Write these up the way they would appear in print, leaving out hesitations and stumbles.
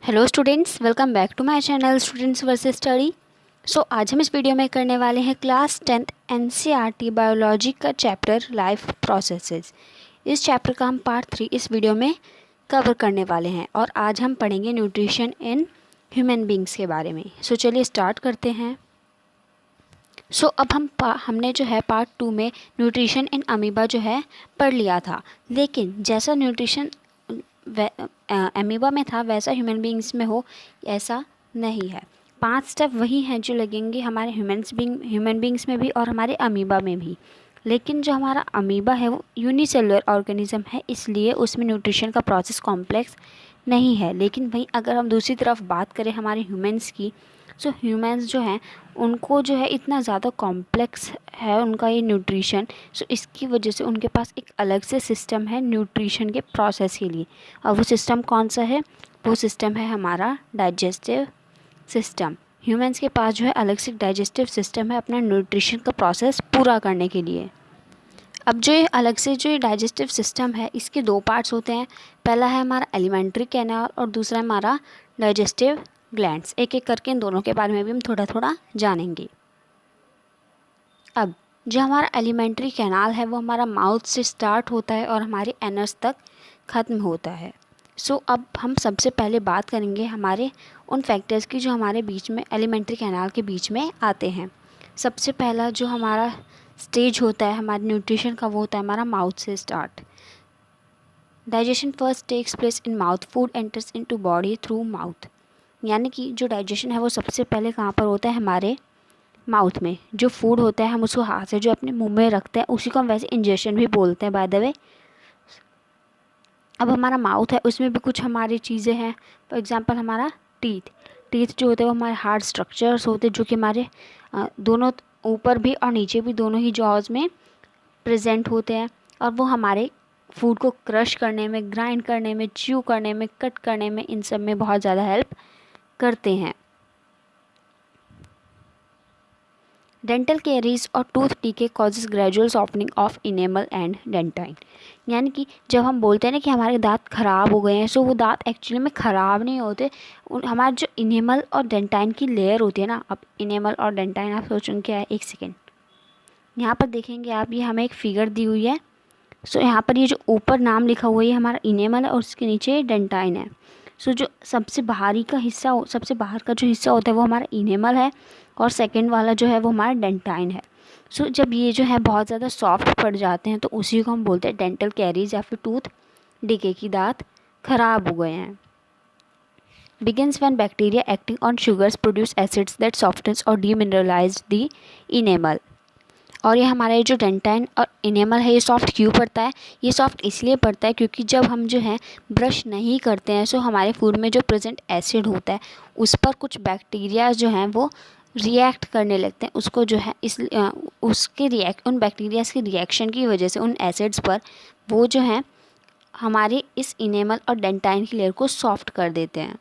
Hello students, welcome back to my channel students versus study. आज हम इस video में करने वाले हैं क्लास 10th एनसीईआरटी बायोलॉजी का चैप्टर लाइफ प्रोसेसेस। इस चैप्टर का हम पार्ट 3 इस वीडियो में कवर करने वाले हैं और आज हम पढ़ेंगे न्यूट्रिशन इन ह्यूमन बींग्स के बारे में। चलिए स्टार्ट करते हैं। अब हमने जो है पार्ट 2 में न्यूट्रिशन इन अमीबा जो है पढ़ लिया था, लेकिन जैसा न्यूट्रिशन अमीबा में था वैसा ह्यूमन बींग्स में हो ऐसा नहीं है। 5 स्टेप वही हैं जो लगेंगे हमारे ह्यूमन बींग्स में भी और हमारे अमीबा में भी, लेकिन जो हमारा अमीबा है वो यूनिसेलुलर ऑर्गेनिज्म है, इसलिए उसमें न्यूट्रिशन का प्रोसेस कॉम्प्लेक्स नहीं है। लेकिन वहीं अगर हम दूसरी तरफ बात करें हमारे ह्यूमन्स की, सो ह्यूमन्स जो हैं उनको जो है इतना ज़्यादा कॉम्प्लेक्स है उनका ये न्यूट्रिशन। सो इसकी वजह से उनके पास एक अलग से सिस्टम है न्यूट्रिशन के प्रोसेस के लिए, और वो सिस्टम कौन सा है? वो सिस्टम है हमारा डाइजेस्टिव सिस्टम। ह्यूमन्स के पास जो है अलग से डाइजेस्टिव सिस्टम है अपना न्यूट्रिशन का प्रोसेस पूरा करने के लिए। अब जो ये अलग से जो ये डाइजेस्टिव सिस्टम है इसके 2 पार्ट्स होते हैं। पहला है हमारा एलिमेंट्री कैनाल और दूसरा है हमारा डाइजेस्टिव ग्लैंड्स। एक एक करके इन दोनों के बारे में भी हम थोड़ा थोड़ा जानेंगे। अब जो हमारा एलिमेंट्री कैनाल है वो हमारा माउथ से स्टार्ट होता है और हमारे एनस तक ख़त्म होता है। अब हम सबसे पहले बात करेंगे हमारे उन फैक्टर्स की जो हमारे बीच में एलिमेंट्री कैनाल के बीच में आते हैं। सबसे पहला जो हमारा स्टेज होता है हमारे न्यूट्रिशन का वो होता है हमारा माउथ से start. Digestion first takes place in mouth, food enters into body through mouth. यानी कि जो डाइजेशन है वो सबसे पहले कहाँ पर होता है? हमारे माउथ में। जो फूड होता है हम उसको हाथ से जो अपने मुंह में रखते हैं उसी को हम वैसे इंजेक्शन भी बोलते हैं बाय द वे। अब हमारा माउथ है उसमें भी कुछ हमारी चीज़ें हैं। फॉर एग्जांपल हमारा टीथ जो होते हैं वो हमारे हार्ड स्ट्रक्चर्स होते हैं जो कि हमारे दोनों ऊपर भी और नीचे भी दोनों ही जॉज में प्रेजेंट होते हैं, और वो हमारे फूड को क्रश करने में, ग्राइंड करने में, च्यू करने में, कट करने में, इन सब में बहुत ज़्यादा हेल्प करते हैं। डेंटल कैरीज और tooth decay causes gradual softening of enamel and dentine. यानी कि जब हम बोलते हैं ना कि हमारे दांत ख़राब हो गए हैं, सो वो दांत एक्चुअली में ख़राब नहीं होते। हमारे जो इनेमल और डेंटाइन की लेयर होती है ना, अब इनेमल और डेंटाइन आप सोचेंगे क्या है? एक सेकेंड, यहाँ पर देखेंगे आप, ये हमें एक फिगर दी हुई है। यहाँ पर ये जो ऊपर नाम लिखा हुआ है ये हमारा इनेमल है और उसके नीचे डेंटाइन है। जो सबसे बाहरी का हिस्सा, सबसे बाहर का जो हिस्सा होता है वो हमारा इनेमल है और सेकंड वाला जो है वो हमारा डेंटाइन है। जब ये जो है बहुत ज़्यादा सॉफ्ट पड़ जाते हैं तो उसी को हम बोलते हैं डेंटल कैरीज या फिर टूथ डिके की दांत खराब हो गए हैं। Begins when bacteria acting on sugars produce acids that softens or demineralize the enamel। और ये हमारे जो डेंटाइन और इनेमल है ये सॉफ्ट क्यों पड़ता है? ये सॉफ्ट इसलिए पड़ता है क्योंकि जब हम जो है ब्रश नहीं करते हैं हमारे फूड में जो प्रेजेंट एसिड होता है उस पर कुछ बैक्टीरिया जो हैं वो रिएक्ट करने लगते हैं। उसको जो है उन बैक्टीरियाज के रिएक्शन की वजह से उन एसिड्स पर वो जो हैं हमारे इस इनेमल और डेंटाइन की लेयर को सॉफ्ट कर देते हैं।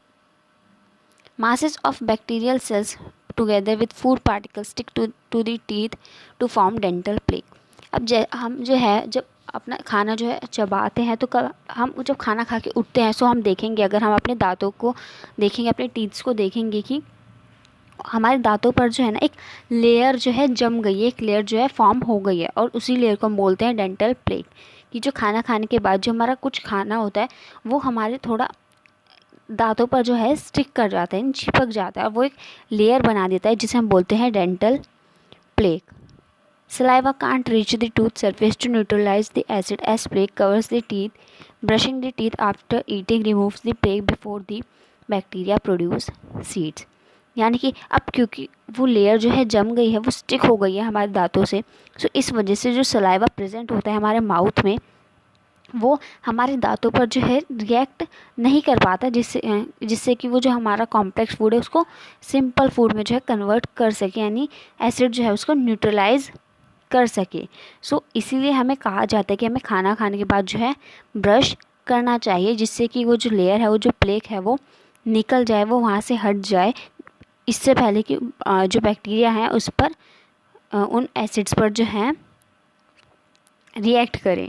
Masses of bacterial cells together with food particles stick to the teeth to form dental plaque। अब हम जो है जब अपना खाना जो है चबाते हैं तो हम जब खाना खा के उठते हैं हम देखेंगे, अगर हम अपने दांतों को देखेंगे, अपने टीथ्स को देखेंगे कि हमारे दांतों पर जो है ना एक लेयर जो है जम गई है, एक लेयर जो है फॉर्म हो गई है और उसी लेयर को हम बोलते हैं डेंटल प्लेक। कि जो खाना खाने के बाद जो हमारा कुछ खाना होता है वो हमारे थोड़ा दांतों पर जो है स्टिक कर जाता है, चिपक जाता है और वो एक लेयर बना देता है जिसे हम बोलते हैं dental plaque. Saliva can't reach the tooth surface to neutralize the acid as plaque covers the teeth. Brushing the teeth after eating removes the plaque before the bacteria produce seeds। यानी कि अब क्योंकि वो लेयर जो है जम गई है, वो स्टिक हो गई है हमारे दांतों से, इस वजह से जो सलाइवा प्रेजेंट होता है हमारे माउथ में वो हमारे दांतों पर जो है रिएक्ट नहीं कर पाता, जिससे कि वो जो हमारा कॉम्प्लेक्स फूड है उसको सिंपल फूड में जो है कन्वर्ट कर सके, यानी एसिड जो है उसको न्यूट्रलाइज कर सके। इसीलिए हमें कहा जाता है कि हमें खाना खाने के बाद जो है ब्रश करना चाहिए, जिससे कि वो जो लेयर है, वो जो प्लेक है वो निकल जाए, वो वहाँ से हट जाए, इससे पहले कि जो बैक्टीरिया हैं उस पर उन एसिड्स पर जो है रिएक्ट करें।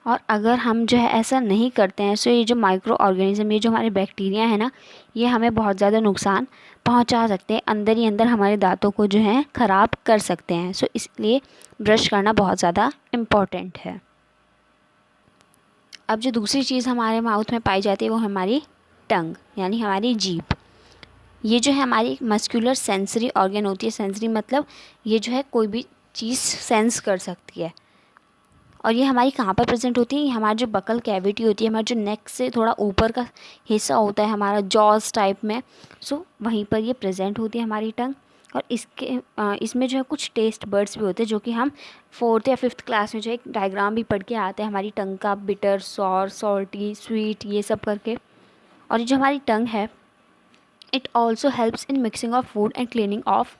और अगर हम जो है ऐसा नहीं करते हैं सो ये जो माइक्रो ऑर्गेनिज्म, ये जो हमारे बैक्टीरिया है ना, ये हमें बहुत ज़्यादा नुकसान पहुंचा सकते हैं, अंदर ही अंदर हमारे दांतों को जो है ख़राब कर सकते हैं। सो इसलिए ब्रश करना बहुत ज़्यादा इम्पॉर्टेंट है। अब जो दूसरी चीज़ हमारे माउथ में पाई जाती है वो हमारी टंग, यानी हमारी जीभ। ये जो है हमारी मस्कुलर सेंसरी ऑर्गन होती है। सेंसरी मतलब ये जो है कोई भी चीज़ सेंस कर सकती है। और ये हमारी कहाँ पर प्रेजेंट होती है? ये हमारी जो बकल कैविटी होती है, हमारे जो नेक से थोड़ा ऊपर का हिस्सा होता है हमारा जॉज टाइप में, सो वहीं पर ये प्रेजेंट होती है हमारी टंग। और इसमें जो है कुछ टेस्ट बर्ड्स भी होते हैं, जो कि हम 4th या 5th क्लास में जो एक डायग्राम भी पढ़ के आते हैं हमारी टंग का, बिटर, सॉर, सॉल्टी, स्वीट, ये सब करके। और ये जो हमारी टंग है, it also helps in mixing of food and cleaning of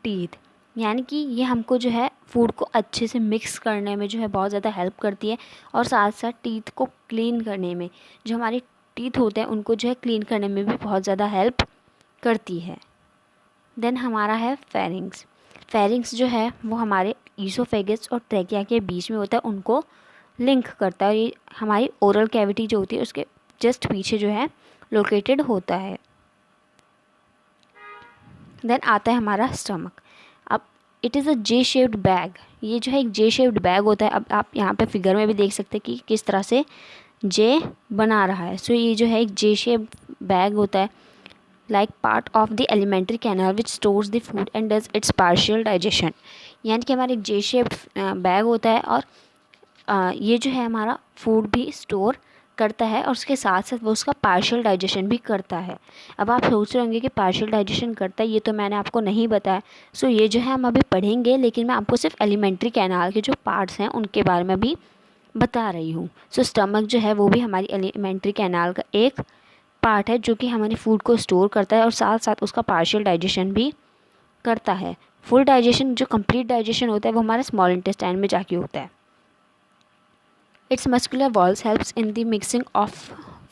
teeth, यानी कि ये हमको जो है फूड को अच्छे से मिक्स करने में जो है बहुत ज़्यादा हेल्प करती है, और साथ साथ टीथ को क्लीन करने में, जो हमारे टीथ होते हैं उनको जो है क्लीन करने में भी बहुत ज़्यादा हेल्प करती है। देन हमारा है फेरिंग्स। फेरिंग्स जो है वो हमारे ईसोफेगस और ट्रैकिया के बीच में होता है, उनको लिंक करता है। और ये हमारी ओरल कैविटी जो होती है उसके जस्ट पीछे जो है लोकेटेड होता है। देन आता है हमारा स्टमक। अब it is a J shaped bag, ये जो है एक जे शेप्ड बैग होता है। अब आप यहाँ पे फिगर में भी देख सकते हैं कि किस तरह से जे बना रहा है। सो ये जो है एक जे शेप्ड बैग होता है, like part of the alimentary canal which stores the food and does it's partial digestion, यानी कि हमारा एक जे शेप्ड बैग होता है, और ये जो है हमारा फूड भी स्टोर करता है, और उसके साथ साथ वो उसका पार्शियल डाइजेशन भी करता है। अब आप सोच रहे होंगे कि पार्शियल डाइजेशन करता है, ये तो मैंने आपको नहीं बताया। सो ये जो है हम अभी पढ़ेंगे, लेकिन मैं आपको सिर्फ एलिमेंट्री कैनाल के जो पार्ट्स हैं उनके बारे में भी बता रही हूँ। सो स्टमक जो है वो भी हमारी एलिमेंट्री कैनाल का एक पार्ट है, जो कि हमारे फूड को स्टोर करता है और साथ साथ उसका पार्शियल डाइजेशन भी करता है। फुल डाइजेशन, जो कंप्लीट डाइजेशन होता है, वो हमारे स्मॉल इंटेस्टाइन में जाके होता है। Its muscular walls helps in the mixing of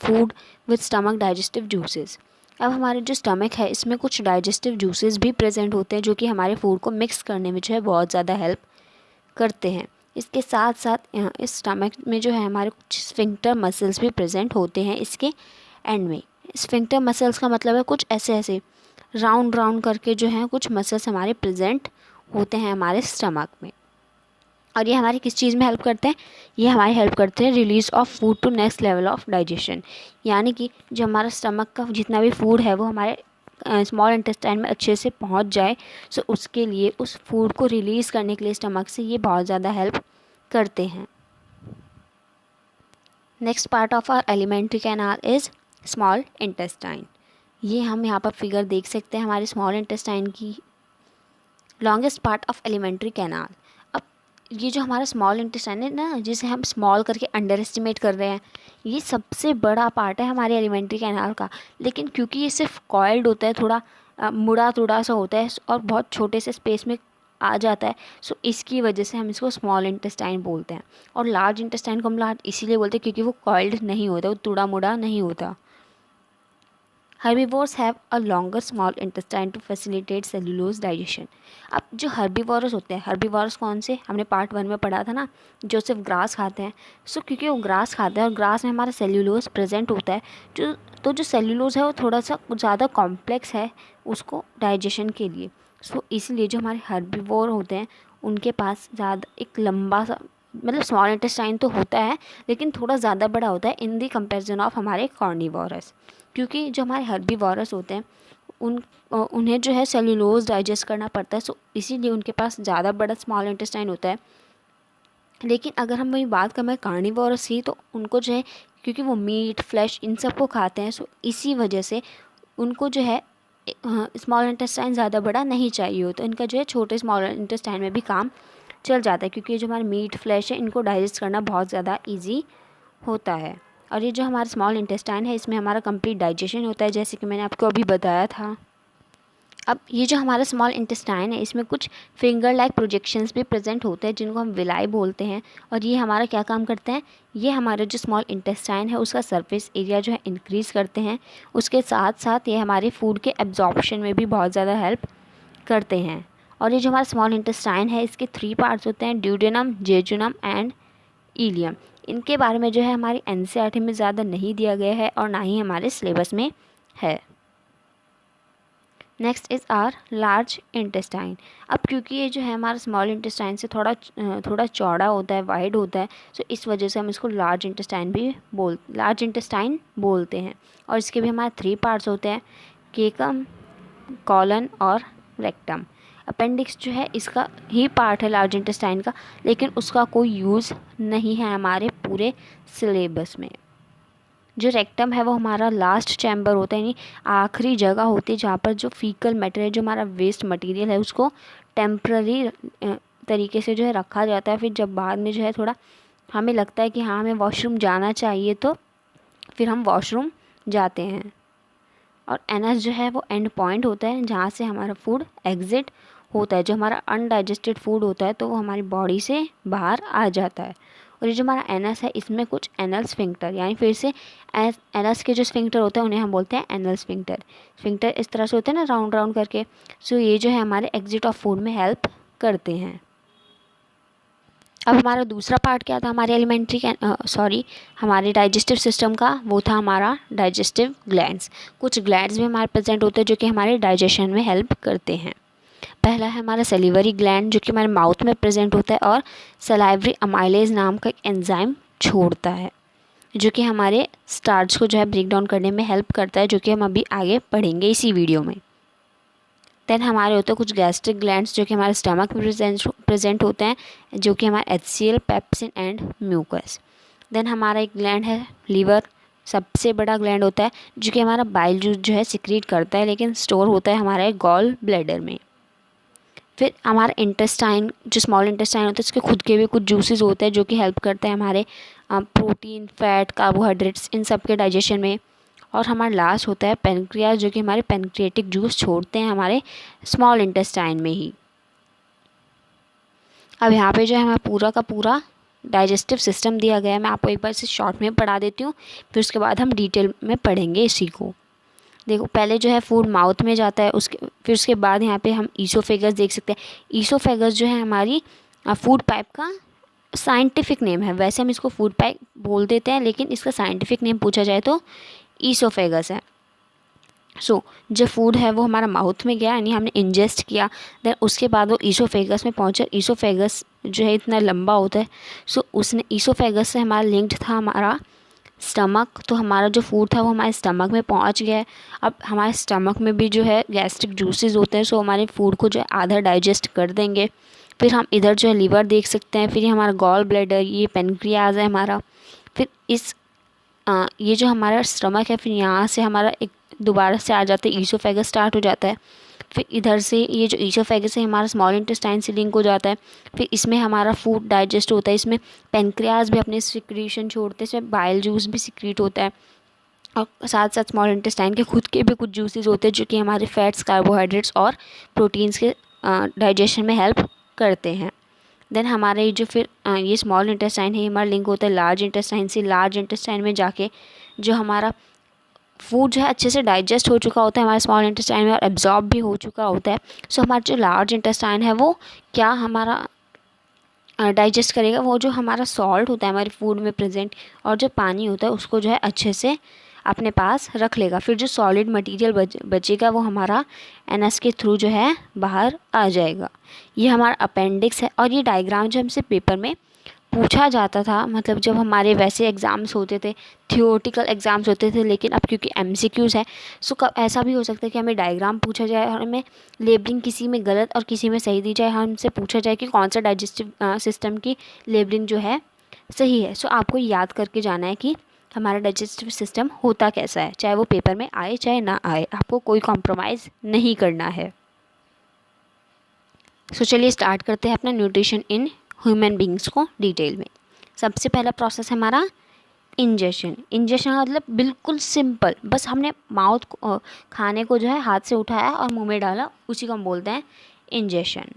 food with stomach digestive juices. अब हमारे जो स्टमक है इसमें कुछ डाइजेस्टिव जूसेस भी प्रेजेंट होते हैं, जो कि हमारे फूड को मिक्स करने में जो है बहुत ज़्यादा हेल्प करते हैं। इसके साथ साथ यहाँ इस स्टमक में जो है हमारे कुछ स्फिंक्टर मसल्स भी प्रेजेंट होते हैं इसके एंड में। स्फिंक्टर मसल्स का मतलब है कुछ ऐसे ऐसे राउंड राउंड करके जो है कुछ मसल्स हमारे प्रेजेंट होते हैं हमारे स्टमक में। और ये हमारी किस चीज़ में हेल्प करते हैं? ये हमारी हेल्प करते हैं release of food to next level of digestion, यानी कि जो हमारा स्टमक का जितना भी फूड है वो हमारे स्मॉल इंटेस्टाइन में अच्छे से पहुंच जाए। सो उसके लिए, उस फूड को रिलीज़ करने के लिए स्टमक से ये बहुत ज़्यादा हेल्प करते हैं। Next part of our alimentary canal is small intestine. ये हम यहाँ पर फिगर देख सकते हैं हमारे स्मॉल इंटेस्टाइन की। Longest part of alimentary canal. अब ये जो हमारा स्मॉल इंटेस्टाइन है ना, जिसे हम स्मॉल करके अंडर एस्टिमेट कर रहे हैं, ये सबसे बड़ा पार्ट है हमारे एलिमेंट्री कैनाल का। लेकिन क्योंकि ये सिर्फ कॉइल्ड होता है, थोड़ा मुड़ा तुड़ा सा होता है और बहुत छोटे से स्पेस में आ जाता है, सो इसकी वजह से हम इसको स्मॉल इंटेस्टाइन बोलते हैं। और लार्ज इंटेस्टाइन को हम लार्ज इसीलिए बोलते हैं क्योंकि वो कॉइल्ड नहीं होता, वो तुड़ा मुड़ा नहीं होता। Herbivores have a longer small intestine to facilitate cellulose digestion. अब जो हर्बीवोरस होते हैं, हर्बीवोरस कौन से, हमने पार्ट 1 में पढ़ा था ना, जो सिर्फ ग्रास खाते हैं। सो क्योंकि वो ग्रास खाते हैं और ग्रास में हमारा सेल्यूलोज प्रेजेंट होता है, जो सेल्यूलोज है वो थोड़ा सा ज़्यादा कॉम्प्लेक्स है उसको डाइजेशन के लिए। सो इसलिए जो हमारे हर्बीवोर होते हैं उनके पास ज़्यादा एक लंबा सा, मतलब स्मॉल इंटेस्टाइन तो होता है लेकिन थोड़ा ज़्यादा बड़ा होता है इन दी कंपेरिजन ऑफ हमारे कार्निवोरस। क्योंकि जो हमारे हर्बीवोरस होते हैं उन्हें जो है सेल्यूलोज डाइजेस्ट करना पड़ता है, सो इसीलिए उनके पास ज़्यादा बड़ा स्मॉल इंटेस्टाइन होता है। लेकिन अगर हम वही बात करें कार्निवोरस की, तो उनको जो है क्योंकि वो मीट, फ्लैश इन सब को खाते हैं, सो इसी वजह से उनको जो है स्मॉल इंटेस्टाइन ज़्यादा बड़ा नहीं चाहिए होता। इनका जो है छोटे स्मॉल इंटेस्टाइन में भी काम चल जाता है, क्योंकि ये जो हमारे मीट, फ्लैश है, इनको डाइजेस्ट करना बहुत ज़्यादा ईजी होता है। और ये जो हमारा स्मॉल इंटेस्टाइन है इसमें हमारा कंप्लीट डाइजेशन होता है, जैसे कि मैंने आपको अभी बताया था। अब ये जो हमारा स्मॉल इंटेस्टाइन है इसमें कुछ फिंगर लाइक प्रोजेक्शंस भी प्रेजेंट होते हैं, जिनको हम विलाई बोलते हैं। और ये हमारा क्या काम करते हैं? ये हमारा जो स्मॉल इंटेस्टाइन है उसका सरफेस एरिया जो है इंक्रीज़ करते हैं। उसके साथ साथ ये हमारे फूड के एब्जॉर्प्शन में भी बहुत ज़्यादा हेल्प करते हैं। और ये जो हमारा स्मॉल इंटेस्टाइन है इसके 3 पार्ट्स होते हैं, ड्यूडेनम, जेजुनम एंड इलियम। इनके बारे में जो है हमारी एनसीईआरटी में ज़्यादा नहीं दिया गया है और ना ही हमारे सिलेबस में है। Next is our large intestine. अब क्योंकि ये जो है हमारा स्मॉल इंटेस्टाइन से थोड़ा चौड़ा होता है, वाइड होता है, तो इस वजह से हम इसको लार्ज इंटेस्टाइन बोलते हैं। और इसके भी हमारे 3 पार्ट्स होते हैं, केकम, कॉलन और रेक्टम। अपेंडिक्स जो है इसका ही पार्ट है लार्ज इंटेस्टाइन का, लेकिन उसका कोई यूज़ नहीं है हमारे पूरे सिलेबस में। जो रेक्टम है वो हमारा लास्ट चैम्बर होता है, यानी आखिरी जगह होती है जहाँ पर जो फीकल मटेरियल, जो हमारा वेस्ट मटेरियल है, उसको टेम्प्ररी तरीके से जो है रखा जाता है। फिर जब बाद में जो है थोड़ा हमें लगता है कि हाँ हमें वॉशरूम जाना चाहिए, तो फिर हम वॉशरूम जाते हैं। और एनएस जो है वो एंड पॉइंट होता है जहाँ से हमारा फूड एग्जिट होता है। जो हमारा अनडाइजेस्टेड फूड होता है तो वो हमारी बॉडी से बाहर आ जाता है। और ये जो हमारा एनएस है इसमें कुछ एनल स्फिंक्टर, यानी फिर से एनएस के जो स्फिंक्टर होते हैं उन्हें हम बोलते हैं एनल स्फिंक्टर। स्फिंक्टर इस तरह से होते हैं ना, राउंड राउंड करके। सो ये जो है हमारे एग्जिट ऑफ फूड में हेल्प करते हैं। अब हमारा दूसरा पार्ट क्या था हमारे हमारे डाइजेस्टिव सिस्टम का, वो था हमारा डाइजेस्टिव ग्लैंड्स। कुछ ग्लैंड्स भी हमारे प्रेजेंट होते हैं जो कि हमारे डाइजेशन में हेल्प करते हैं। पहला है हमारा सलीवरी ग्लैंड, जो कि हमारे माउथ में प्रेजेंट होता है और सलाइवरी अमाइलेज नाम का एक एंजाइम छोड़ता है, जो कि हमारे स्टार्च को जो है ब्रेक डाउन करने में हेल्प करता है, जो कि हम अभी आगे पढ़ेंगे इसी वीडियो में। देन हमारे होते हैं कुछ गैस्ट्रिक ग्लैंड्स, जो कि हमारे स्टमक में प्रेजेंट होते हैं, जो कि हमारे HCl, pepsin and mucus. Then हमारा एक ग्लैंड है लीवर, सबसे बड़ा ग्लैंड होता है, जो कि हमारा बाइल जूस जो है सिक्रीट करता है, लेकिन स्टोर होता है हमारे गॉल ब्लैडर में। फिर हमारा इंटेस्टाइन, जो स्मॉल इंटेस्टाइन होता है, इसके खुद के भी कुछ जूसेस होते हैं जो कि हेल्प करते हैं हमारे प्रोटीन, फैट, कार्बोहाइड्रेट्स इन सब के डाइजेशन में। और हमारा लास्ट होता है पेनक्रियाज, जो कि हमारे पेनक्रिएटिक जूस छोड़ते हैं हमारे स्मॉल इंटेस्टाइन में ही। अब यहाँ पे जो है हमारा पूरा का पूरा डाइजेस्टिव सिस्टम दिया गया है। मैं आपको एक बार इसे शॉर्ट में पढ़ा देती हूँ, फिर उसके बाद हम डिटेल में पढ़ेंगे इसी को। देखो, पहले जो है फूड माउथ में जाता है, फिर उसके बाद यहाँ पे हम ईसोफेगस देख सकते हैं। ईसोफेगस जो है हमारी फूड पाइप का साइंटिफिक नेम है। वैसे हम इसको फूड पाइप बोल देते हैं, लेकिन इसका साइंटिफिक नेम पूछा जाए तो ईसोफेगस है। जो फूड है वो हमारा माउथ में गया, यानी हमने इंजेस्ट किया, देन उसके बाद वो ईसोफेगस में पहुंचा। ईसोफेगस जो है इतना लंबा होता है, उसने ईसोफेगस से हमारा लिंक्ड था हमारा स्टमक। तो हमारा जो फूड था वो हमारे स्टमक में पहुंच गया है। अब हमारे स्टमक में भी जो है गैस्ट्रिक जूसेस होते हैं, हमारे फूड को जो है आधा डाइजेस्ट कर देंगे। फिर हम इधर जो है लीवर देख सकते हैं, फिर ये हमारा गॉल ब्लैडर, ये पेनक्रियाज है हमारा। फिर ये जो हमारा स्टमक है, फिर यहाँ से हमारा एक दोबारा से आ जाता है ईसोफेगस स्टार्ट हो जाता है। फिर इधर से ये जो ईसोफेगस है हमारा स्मॉल इंटेस्टाइन से लिंक हो जाता है। फिर इसमें हमारा फूड डाइजेस्ट होता है। इसमें पेनक्रियाज भी अपने सिक्रीशन छोड़ते हैं, इसमें बाइल जूस भी सिक्रीट होता है, और साथ साथ स्मॉल इंटेस्टाइन के खुद के भी कुछ जूसेस होते हैं जो कि हमारे फैट्स, कार्बोहाइड्रेट्स और प्रोटीन्स के डाइजेशन में हेल्प करते हैं। देन हमारे जो फिर ये स्मॉल इंटेस्टाइन है हमारा लिंक होता है लार्ज इंटेस्टाइन से। लार्ज इंटेस्टाइन में जाके जो हमारा फूड जो है अच्छे से डाइजेस्ट हो चुका होता है हमारे स्मॉल इंटेस्टाइन में, और एब्जॉर्ब भी हो चुका होता है। हमारा जो लार्ज इंटेस्टाइन है वो क्या हमारा डाइजेस्ट करेगा, वो जो हमारा सॉल्ट होता है हमारे फूड में प्रेजेंट और जो पानी होता है उसको जो है अच्छे से अपने पास रख लेगा। फिर जो सॉलिड मटेरियल बचेगा वो हमारा एनएस के थ्रू जो है बाहर आ जाएगा। ये हमारा अपेंडिक्स है। और ये डायग्राम जो हमसे पेपर में पूछा जाता था, मतलब जब हमारे वैसे एग्ज़ाम्स होते थे, थियोरेटिकल एग्ज़ाम्स होते थे, लेकिन अब क्योंकि MCQs है, ऐसा भी हो सकता है कि हमें डायग्राम पूछा जाए और हमें लेबलिंग किसी में गलत और किसी में सही दी जाए। हमसे पूछा जाए कि कौन सा डाइजेस्टिव सिस्टम की लेबलिंग जो है सही है। आपको याद करके जाना है कि हमारा डाइजेस्टिव सिस्टम होता कैसा है, चाहे वो पेपर में आए चाहे ना आए, आपको कोई कॉम्प्रोमाइज़ नहीं करना है। चलिए स्टार्ट करते हैं अपना न्यूट्रिशन इन ह्यूमन बींग्स को डिटेल में। सबसे पहला प्रोसेस है हमारा इंजेशन। इंजेशन का मतलब बिल्कुल सिंपल, बस हमने खाने को जो है हाथ से उठाया और मुंह में डाला, उसी को हम बोलते हैं इंजेशन।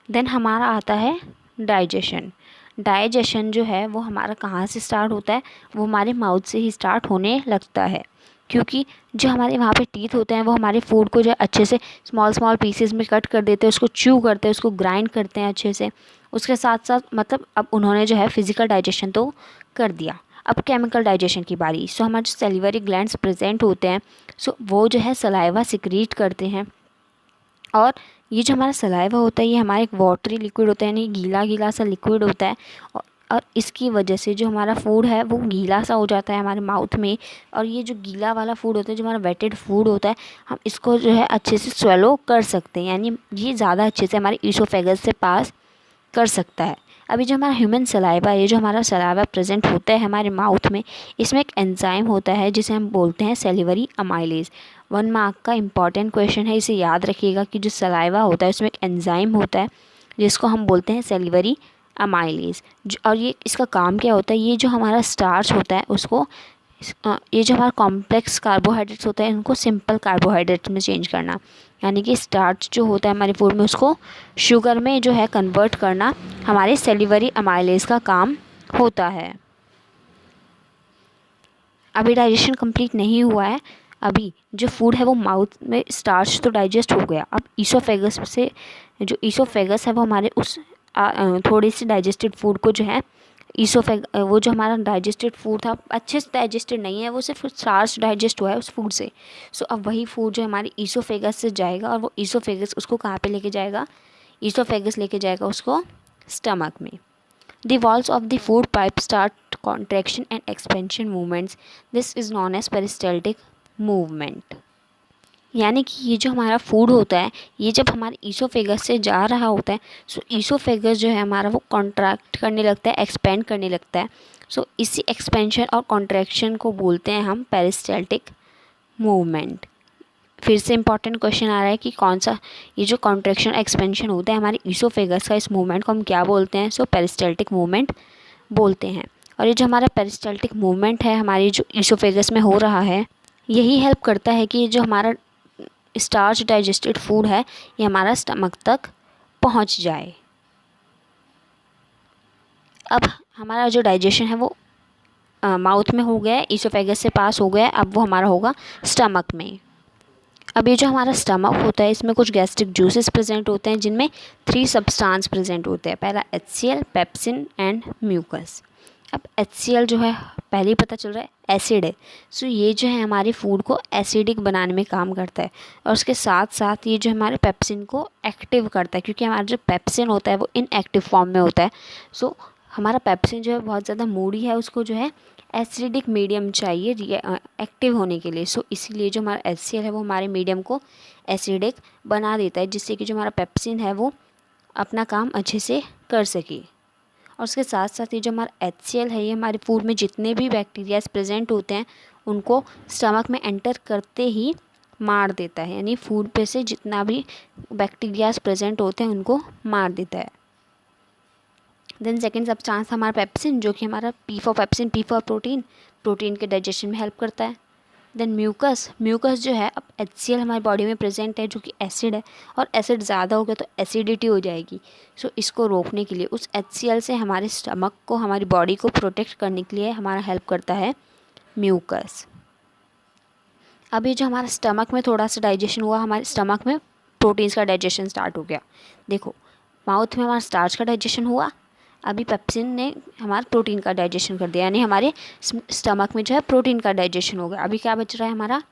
देन हमारा आता है डाइजेशन। डाइजेशन जो है वो हमारा कहाँ से स्टार्ट होता है, वो हमारे माउथ से ही स्टार्ट होने लगता है। क्योंकि जो हमारे वहाँ पे टीथ होते हैं वो हमारे फूड को जो है अच्छे से स्मॉल स्मॉल पीसेस में कट कर देते हैं, उसको च्यू करते हैं, उसको ग्राइंड करते हैं अच्छे से। उसके साथ साथ मतलब अब उन्होंने जो है फिजिकल डाइजेशन तो कर दिया, अब केमिकल डाइजेशन की बारी। सो हमारे जो सैलिवरी ग्लैंड्स प्रेजेंट होते हैं, सो वो जो है सलाइवा सिक्रीट करते हैं। और ये जो हमारा सलाइवा होता है ये हमारा एक वाटरी लिक्विड होता है, यानी गीला गीला सा लिक्विड होता है। और इसकी वजह से जो हमारा फूड है वो गीला सा हो जाता है हमारे माउथ में। और ये जो गीला वाला फूड होता है, जो हमारा वेटेड फूड होता है, हम इसको जो है अच्छे से स्वेलो कर सकते हैं, यानी ये ज़्यादा अच्छे से हमारे ईसोफेगस से पास कर सकता है। अभी जो हमारा ह्यूमन सलाइवा, ये जो हमारा सलाइवा प्रेजेंट होता है हमारे माउथ में, इसमें एक एंजाइम होता है जिसे हम बोलते हैं सेलिवरी अमाइलेज। 1 मार्क का इंपॉर्टेंट क्वेश्चन है, इसे याद रखिएगा कि जो सलाइवा होता है उसमें एक एंजाइम होता है जिसको हम बोलते हैं सेलिवरी अमाइलेज। और ये इसका काम क्या होता है, ये जो हमारा स्टार्च होता है उसको ये जो हमारा कॉम्प्लेक्स कार्बोहाइड्रेट्स होता है इनको सिंपल कार्बोहाइड्रेट में चेंज करना, यानी कि स्टार्च जो होता है हमारे फूड में उसको शुगर में जो है कन्वर्ट करना हमारे सेलिवरी अमाइलेज का काम होता है। अभी डाइजेशन कंप्लीट नहीं हुआ है, अभी जो फूड है वो माउथ में स्टार्च तो डाइजेस्ट हो गया, अब ईसोफेगस से जो ईसोफेगस है वो हमारे उस थोड़ी सी डाइजेस्टेड फूड को जो है वो जो हमारा डाइजेस्टेड फूड था अच्छे से डाइजेस्टेड नहीं है, वो सिर्फ स्टार्च डाइजेस्ट हुआ है उस फूड से। सो अब वही फूड जो हमारी ईसोफेगस से जाएगा और वो ईसोफेगस उसको कहाँ पे लेके जाएगा, ईसोफेगस लेके जाएगा उसको स्टमक में। The walls of the food pipe start contraction and expansion movements. This is known as peristaltic movement. यानी कि ये जो हमारा फूड होता है ये जब हमारे ईसोफेगस से जा रहा होता है, सो ईसोफेगस जो है हमारा वो कॉन्ट्रैक्ट करने लगता है, एक्सपेंड करने लगता है। सो इसी एक्सपेंशन और कॉन्ट्रैक्शन को बोलते हैं हम पेरिस्टाल्टिक मूवमेंट। फिर से इंपॉर्टेंट क्वेश्चन आ रहा है कि कौन सा ये जो कॉन्ट्रैक्शन एक्सपेंशन होता है हमारे ईसोफेगस का, इस मूवमेंट को हम क्या बोलते हैं, सो पेरिस्टाल्टिक मूवमेंट बोलते हैं। और ये जो हमारा पेरिस्टाल्टिक मूवमेंट है हमारी जो ईसोफेगस में हो रहा है, यही हेल्प करता है कि जो हमारा स्टार्च डाइजेस्टेड फूड है ये हमारा स्टमक तक पहुंच जाए। अब हमारा जो डाइजेशन है वो माउथ में हो गया है, ईसोफेगस से पास हो गया है, अब वो हमारा होगा स्टमक में। अब ये जो हमारा स्टमक होता है इसमें कुछ गैस्ट्रिक जूसेस प्रेजेंट होते हैं जिनमें 3 सब्सटेंस प्रेजेंट होते हैं। पहला HCl, पेप्सिन एंड म्यूकस। अब HCl जो है पहले ही पता चल रहा है एसिड है, सो ये जो है हमारे फूड को एसिडिक बनाने में काम करता है। और उसके साथ साथ ये जो हमारे पेप्सिन को एक्टिव करता है, क्योंकि हमारा जो पेप्सिन होता है वो इनएक्टिव फॉर्म में होता है। सो हमारा पेप्सिन जो है बहुत ज़्यादा मूडी है, उसको जो है एसिडिक मीडियम चाहिए एक्टिव होने के लिए। सो इसीलिए जो हमारा HCl है वो हमारे मीडियम को एसिडिक बना देता है, जिससे कि जो हमारा पेप्सिन है वो अपना काम अच्छे से कर सके। और उसके साथ साथ ये जो हमारा HCl है ये हमारे फूड में जितने भी बैक्टीरियाज प्रेजेंट होते हैं उनको स्टमक में एंटर करते ही मार देता है, यानी फूड पे से जितना भी बैक्टीरियाज प्रेजेंट होते हैं उनको मार देता है। देन सेकेंड सब्सटेंस हमारा पेप्सिन, जो कि हमारा P for pepsin, P for protein, protein के डाइजेशन में हेल्प करता है। देन म्यूकस, म्यूकस जो है अब HCl हमारी बॉडी में प्रेजेंट है जो कि एसिड है, और एसिड ज़्यादा हो गया तो एसिडिटी हो जाएगी। सो इसको रोकने के लिए उस HCl से हमारे स्टमक को, हमारी बॉडी को प्रोटेक्ट करने के लिए हमारा हेल्प करता है म्यूकस। अब ये जो हमारा स्टमक में थोड़ा सा डाइजेशन हुआ, हमारे स्टमक में प्रोटीन्स का डाइजेशन स्टार्ट हो गया। देखो माउथ में हमारा स्टार्च का डाइजेशन हुआ, अभी पेप्सिन ने हमारा प्रोटीन का डाइजेशन कर दिया, यानी हमारे स्टमक में जो है प्रोटीन का डाइजेशन हो गया। अभी क्या बच रहा है हमारा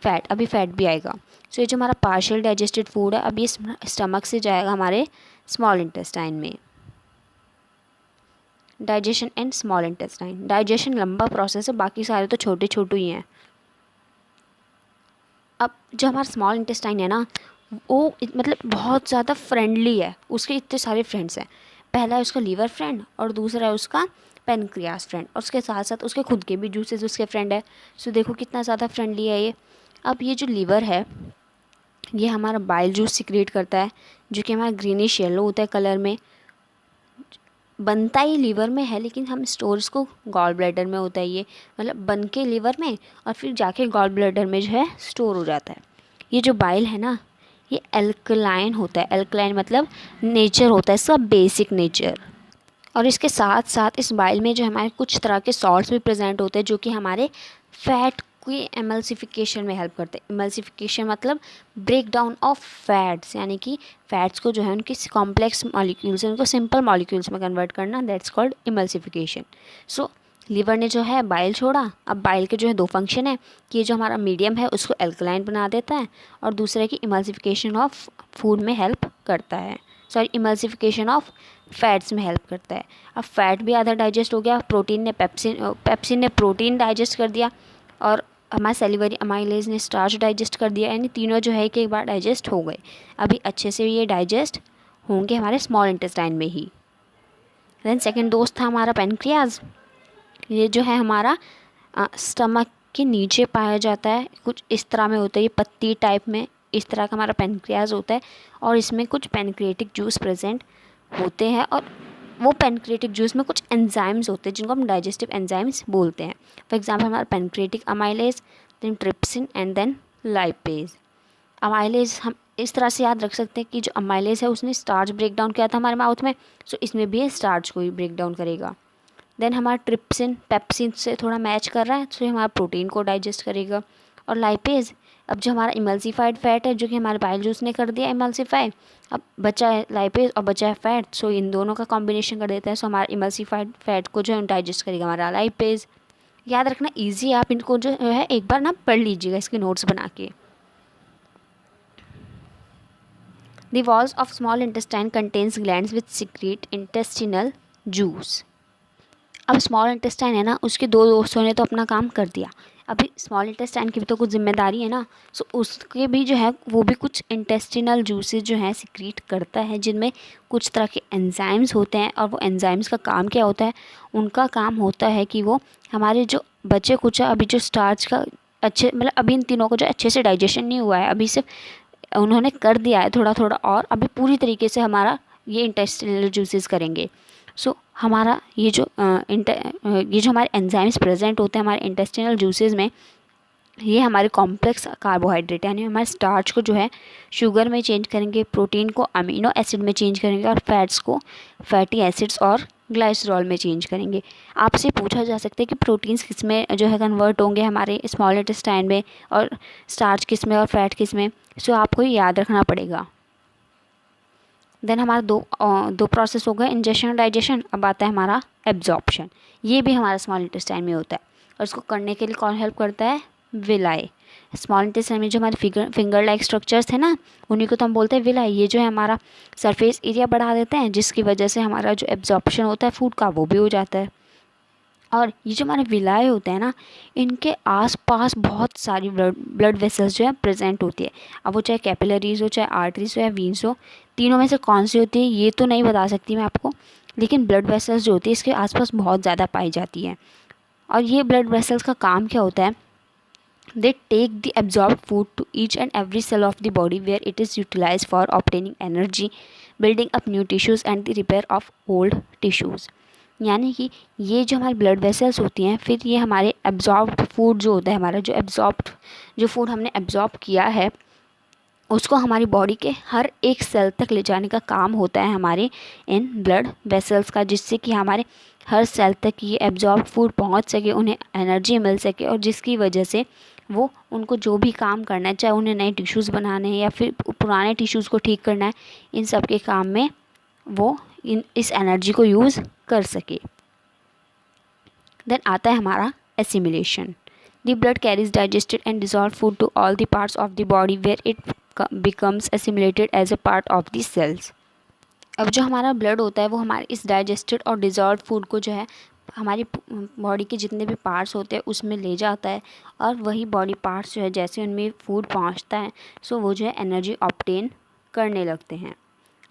फैट, अभी फैट भी आएगा। सो ये जो हमारा पार्शियल डाइजेस्टेड फूड है अब ये स्टमक से जाएगा हमारे स्मॉल इंटेस्टाइन में। Digestion and small intestine, digestion लंबा प्रोसेस है, बाकी सारे तो छोटे छोटे ही हैं। अब जो हमारा स्मॉल इंटेस्टाइन है ना वो मतलब बहुत ज़्यादा फ्रेंडली है, उसके इतने सारे फ्रेंड्स हैं। पहला है उसका लीवर फ्रेंड और दूसरा है उसका पेनक्रियास फ्रेंड, और उसके साथ साथ उसके खुद के भी जूसेस उसके फ्रेंड है। सो देखो कितना ज़्यादा फ्रेंडली है ये। अब ये जो लीवर है ये हमारा बाइल जूस सिक्रेट करता है, जो कि हमारा ग्रीनिश येलो होता है कलर में, बनता ही लीवर में है लेकिन हम स्टोर्स को गॉल ब्लैडर में होता है ये, मतलब बन के लीवर में और फिर जाके गॉल ब्लैडर में जो है स्टोर हो जाता है। ये जो बाइल है ना ये एल्कलाइन होता है, एल्कलाइन मतलब नेचर होता है इसका, बेसिक नेचर। और इसके साथ साथ इस बाइल में जो हमारे कुछ तरह के सॉल्ट्स भी प्रेजेंट होते हैं जो कि हमारे फैट आपको ये एमल्सिफिकेशन में हेल्प करते हैं। एमल्सिफिकेशन मतलब ब्रेक डाउन ऑफ फैट्स, यानी कि फैट्स को जो है उनकी कॉम्प्लेक्स मॉलिक्यूल्स उनको सिंपल मॉलिक्यूल्स में कन्वर्ट करना, that's called emulsification. So liver ने जो है बाइल छोड़ा। अब बाइल के जो है दो फंक्शन है कि ये जो हमारा मीडियम है उसको एल्कलाइन बना देता है और दूसरे की इमल्सिफिकेशन ऑफ फूड में हेल्प करता है, सॉरी इमल्सिफिकेशन ऑफ फैट्स में हेल्प करता है। अब फैट भी आधा डाइजेस्ट हो गया, प्रोटीन ने पेप्सिन ने प्रोटीन डाइजेस्ट कर दिया और हमारे सेलिवरी अमाइलेज ने स्टार्च डाइजेस्ट कर दिया, यानी तीनों जो है एक बार डाइजेस्ट हो गए। अभी अच्छे से ये डाइजेस्ट होंगे हमारे स्मॉल इंटेस्टाइन में ही। देन सेकेंड दोस्त था हमारा पेनक्रियाज। ये जो है हमारा स्टमक के नीचे पाया जाता है, कुछ इस तरह में होता है, ये पत्ती टाइप में इस तरह का हमारा पेनक्रियाज होता है और इसमें कुछ पेनक्रिएटिक जूस प्रेजेंट होते हैं और वो पेनक्रिएटिक जूस में कुछ एंजाइम्स होते हैं जिनको हम डाइजेस्टिव एंजाइम्स बोलते हैं। फॉर एग्जांपल हमारा pancreatic amylase, then trypsin and then lipase. Amylase हम इस तरह से याद रख सकते हैं कि जो अमाइलेज है उसने स्टार्च ब्रेक डाउन किया था हमारे माउथ में, सो इसमें भी स्टार्च को ही ब्रेक डाउन करेगा। देन हमारा ट्रिप्सिन पेप्सिन से थोड़ा मैच कर रहा है, तो ये हमारा प्रोटीन को डाइजेस्ट करेगा। और लाइपेज, अब जो हमारा इमल्सिफाइड फैट है जो कि हमारे बाइल जूस ने कर दिया इमल्सिफाई, अब बचा है लाइपेज और बचा है फैट, सो इन दोनों का कॉम्बिनेशन कर देता है, सो हमारा इमल्सिफाइड फैट को जो है डाइजेस्ट करेगा हमारा लाइपेज। याद रखना ईजी, आप इनको जो है एक बार ना पढ़ लीजिएगा इसके नोट्स बना के। The walls of small intestine contains glands which secrete intestinal juice. अब स्मॉल इंटेस्टाइन है ना, उसके दो दोस्तों ने तो अपना काम कर दिया, अभी स्मॉल इंटेस्टाइन की भी तो कुछ जिम्मेदारी है ना, सो उसके भी जो है वो भी कुछ इंटेस्टिनल जूसेस जो है सिक्रीट करता है जिनमें कुछ तरह के एंजाइम्स होते हैं। और वो एंजाइम्स का काम क्या होता है, उनका काम होता है कि वो हमारे जो बचे कुछ अभी जो स्टार्च का अच्छे मतलब अभी इन तीनों को जो अच्छे से डाइजेशन नहीं हुआ है, अभी सिर्फ उन्होंने कर दिया है थोड़ा थोड़ा और अभी पूरी तरीके से हमारा ये इंटेस्टिनल जूसेस करेंगे। सो हमारा ये जो हमारे एंजाइम्स प्रेजेंट होते हैं हमारे इंटेस्टिनल जूसेस में, ये हमारे कॉम्प्लेक्स कार्बोहाइड्रेट यानी हमारे स्टार्च को जो है शुगर में चेंज करेंगे, प्रोटीन को अमीनो एसिड में चेंज करेंगे और फैट्स को फैटी एसिड्स और ग्लाइसरॉल में चेंज करेंगे। आपसे पूछा जा सकता है कि प्रोटीन्स किस में जो है कन्वर्ट होंगे हमारे स्मॉल इंटेस्टाइन में और स्टार्च किस में और फैट किस में, सो आपको याद रखना पड़ेगा। देन हमारा दो प्रोसेस हो गए, इंजेशन और डाइजेशन। अब आता है हमारा एब्जॉर्प्शन, ये भी हमारा स्मॉल इंटेस्टाइन में होता है और इसको करने के लिए कौन हेल्प करता है, विलाई। स्मॉल इंटेस्टाइन में जो हमारे फिंगर लाइक स्ट्रक्चर्स थे ना, उन्हीं को तो हम बोलते हैं विलाई। ये जो है हमारा सरफेस एरिया बढ़ा देते हैं जिसकी वजह से हमारा जो एब्जॉर्प्शन होता है फूड का वो भी हो जाता है। और ये जो हमारे विलाय होते हैं ना, इनके आसपास बहुत सारी ब्लड वेसल्स जो है प्रेजेंट होती है। अब वो चाहे कैपिलरीज हो, चाहे आर्टरीज हो या वीन्स हो, तीनों में से कौन सी होती है ये तो नहीं बता सकती मैं आपको, लेकिन ब्लड वेसल्स जो होती है इसके आसपास बहुत ज़्यादा पाई जाती है। और ये ब्लड वेसल्स का काम क्या होता है, they take the absorbed food to each and every cell of the body where it is utilized for obtaining energy, building up new tissues and the repair of old tissues। यानी कि ये जो हमारी ब्लड वेसल्स होती हैं, फिर ये हमारे एब्जॉर्ब्ड फूड जो होता है हमारा जो फूड हमने एब्जॉर्ब किया है उसको हमारी बॉडी के हर एक सेल तक ले जाने का काम होता है हमारे इन ब्लड वेसल्स का, जिससे कि हमारे हर सेल तक ये एब्जॉर्ब फूड पहुंच सके, उन्हें एनर्जी मिल सके और जिसकी वजह से वो उनको जो भी काम करना है, चाहे उन्हें नए टिश्यूज़ बनाने हैं या फिर पुराने टिश्यूज़ को ठीक करना है, इन सब के काम में वो इस एनर्जी को यूज़ कर सके। देन आता है हमारा assimilation. The blood carries digested and dissolve food to all the parts of the body where it becomes assimilated as a part of the cells. अब जो हमारा ब्लड होता है वो हमारे इस डाइजेस्टेड और डिजॉल्व फूड को जो है हमारी बॉडी के जितने भी पार्ट्स होते हैं उसमें ले जाता है और वही बॉडी पार्ट्स जो है जैसे उनमें फूड पहुंचता है सो वो जो है एनर्जी ऑब्टेन करने लगते हैं।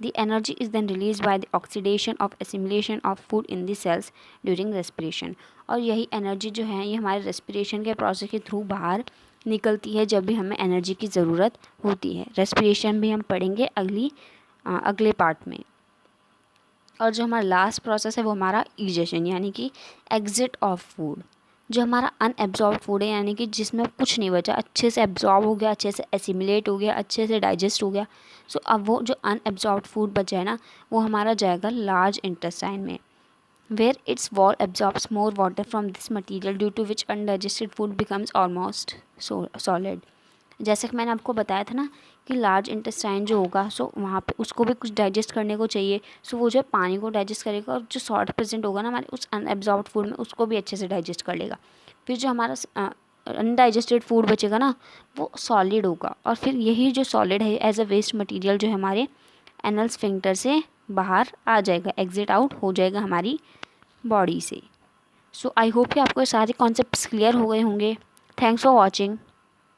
The energy is then released by the oxidation of assimilation of food in the cells during respiration। और यही एनर्जी जो है ये हमारे रेस्पिरेशन के प्रोसेस के थ्रू बाहर निकलती है जब भी हमें एनर्जी की ज़रूरत होती है। रेस्पिरेशन भी हम पढ़ेंगे अगले पार्ट में। और जो हमारा लास्ट प्रोसेस है वो हमारा इजेशन यानी कि एग्जिट ऑफ फूड। जो हमारा अनएब्जॉर्ब फूड है यानी कि जिसमें कुछ नहीं बचा, अच्छे से एब्जॉर्ब हो गया, अच्छे से एसिमिलेट हो गया, अच्छे से डाइजेस्ट हो गया, सो अब वो जो अनएब्जॉर्ब फूड बचा है ना वो हमारा जाएगा लार्ज इंटेस्टाइन में। where its wall absorbs more water from this material due to which undigested food becomes almost solid. जैसे कि मैंने आपको बताया था ना कि लार्ज इंटेस्टाइन जो होगा सो वहाँ पे उसको भी कुछ डाइजेस्ट करने को चाहिए, सो वो जो है पानी को डाइजेस्ट करेगा और जो सॉल्ट प्रेजेंट होगा ना हमारे उस अनएब्जॉर्ब्ड फूड में उसको भी अच्छे से डाइजेस्ट कर लेगा। फिर जो हमारा अनडाइजेस्टेड फूड बचेगा ना वो सॉलिड होगा, और फिर यही जो सॉलिड है एज अ वेस्ट मटेरियल जो है हमारे एनल स्फिंक्टर से बाहर आ जाएगा, एग्जिट आउट हो जाएगा हमारी बॉडी से। सो आई होप कि आपको ये सारे कॉन्सेप्ट्स क्लियर हो गए होंगे। Thanks for watching.